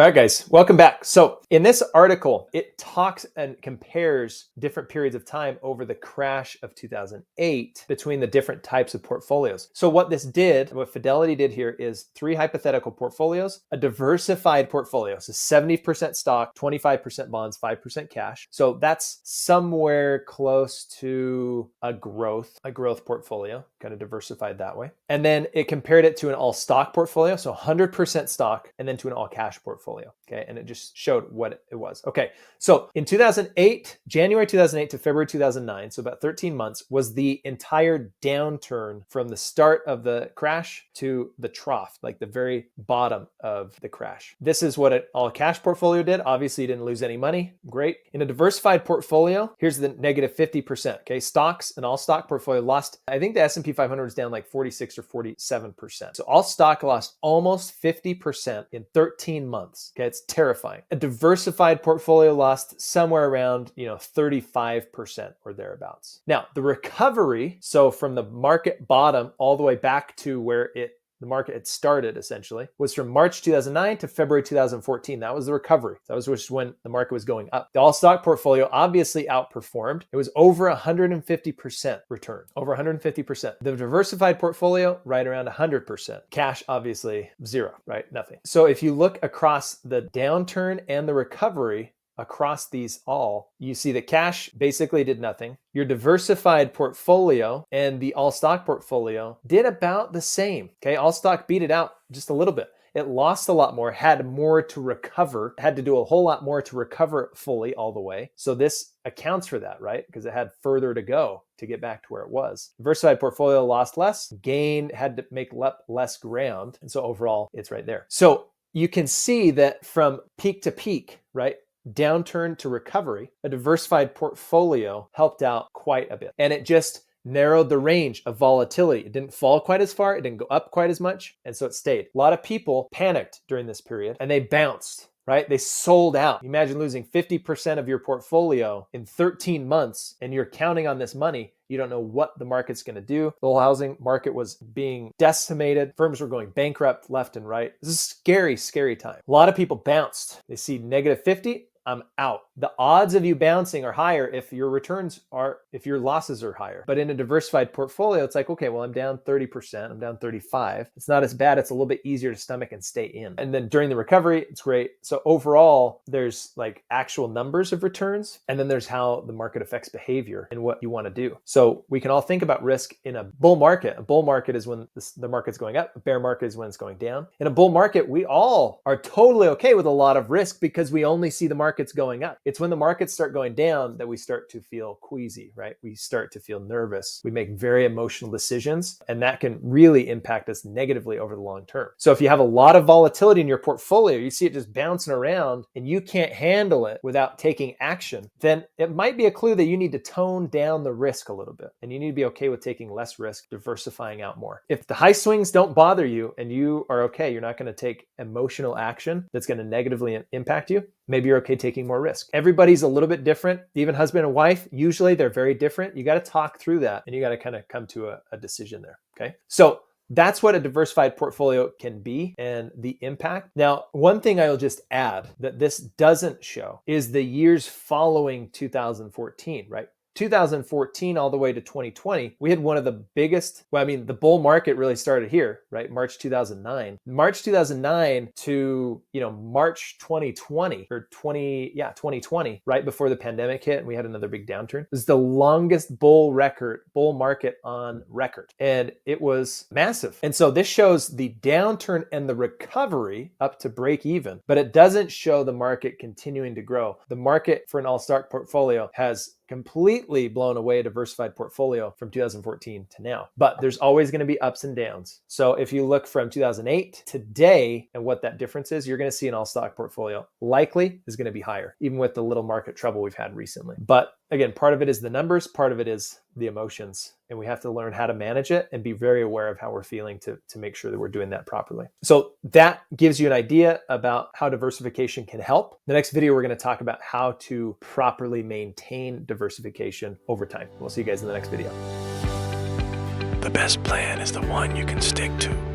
All right, guys, welcome back. So in this article, it talks and compares different periods of time over the crash of 2008 between the different types of portfolios. So what this did, what Fidelity did here is 3 hypothetical portfolios, a diversified portfolio. So 70% stock, 25% bonds, 5% cash. So that's somewhere close to a growth portfolio, kind of diversified that way. And then it compared it to an all stock portfolio. So 100% stock, and then to an all cash portfolio. Okay. And it just showed what it was. Okay. So in 2008, January 2008 to February 2009, so about 13 months, was the entire downturn from the start of the crash to the trough, like the very bottom of the crash. This is what an all cash portfolio did. Obviously, you didn't lose any money. Great. In a diversified portfolio, here's the negative 50%. Okay. Stocks, an all stock portfolio lost, I think the S&P 500 was down like 46 or 47%. So all stock lost almost 50% in 13 months. Okay, it's terrifying. A diversified portfolio lost somewhere around, 35% or thereabouts. Now, the recovery, so from the market bottom all the way back to where the market had started essentially, was from March 2009 to February 2014. That was the recovery. That was just when the market was going up. The all stock portfolio obviously outperformed. It was over 150% return, over 150%. The diversified portfolio, right around 100%. Cash, obviously zero, right? Nothing. So if you look across the downturn and the recovery, across these all, you see that cash basically did nothing. Your diversified portfolio and the all stock portfolio did about the same. Okay, all stock beat it out just a little bit. It lost a lot more, had more to recover, had to do a whole lot more to recover fully all the way. So this accounts for that, right? Because it had further to go to get back to where it was. Diversified portfolio lost less, gain had to make up less ground. And so overall, it's right there. So you can see that from peak to peak, right? Downturn to recovery, a diversified portfolio helped out quite a bit. And it just narrowed the range of volatility. It didn't fall quite as far. It didn't go up quite as much. And so it stayed. A lot of people panicked during this period and they bounced, right? They sold out. Imagine losing 50% of your portfolio in 13 months and you're counting on this money. You don't know what the market's going to do. The whole housing market was being decimated. Firms were going bankrupt left and right. This is a scary, scary time. A lot of people bounced. They see negative 50. I'm out. The odds of you bouncing are higher if your losses are higher. But in a diversified portfolio, it's like, okay, well, I'm down 30%, I'm down 35. It's not as bad. It's a little bit easier to stomach and stay in. And then during the recovery, it's great. So overall, there's like actual numbers of returns, and then there's how the market affects behavior and what you want to do. So we can all think about risk in a bull market. A bull market is when the market's going up. A bear market is when it's going down. In a bull market, we all are totally okay with a lot of risk because we only see the markets going up. It's when the markets start going down that we start to feel queasy, right? We start to feel nervous. We make very emotional decisions, and that can really impact us negatively over the long term. So if you have a lot of volatility in your portfolio, you see it just bouncing around and you can't handle it without taking action, then it might be a clue that you need to tone down the risk a little bit, and you need to be okay with taking less risk, diversifying out more. If the high swings don't bother you and you are okay, you're not going to take emotional action that's going to negatively impact you, maybe you're okay taking more risk. Everybody's a little bit different. Even husband and wife, usually they're very different. You got to talk through that and you got to kind of come to a decision there. Okay. So that's what a diversified portfolio can be and the impact. Now, one thing I'll just add that this doesn't show is the years following 2014, right? 2014 all the way to 2020, we had one of the biggest, the bull market really started here, right? March 2009. March 2009 to, March 2020 or 2020, right before the pandemic hit and we had another big downturn. This is the longest bull market on record. And it was massive. And so this shows the downturn and the recovery up to break even, but it doesn't show the market continuing to grow. The market for an all stock portfolio has completely blown away a diversified portfolio from 2014 to now. But there's always going to be ups and downs. So if you look from 2008 to today and what that difference is, you're going to see an all stock portfolio likely is going to be higher, even with the little market trouble we've had recently. But again, part of it is the numbers, part of it is the emotions, and we have to learn how to manage it and be very aware of how we're feeling to make sure that we're doing that properly. So that gives you an idea about how diversification can help. The next video, we're going to talk about how to properly maintain diversification over time. We'll see you guys in the next video. The best plan is the one you can stick to.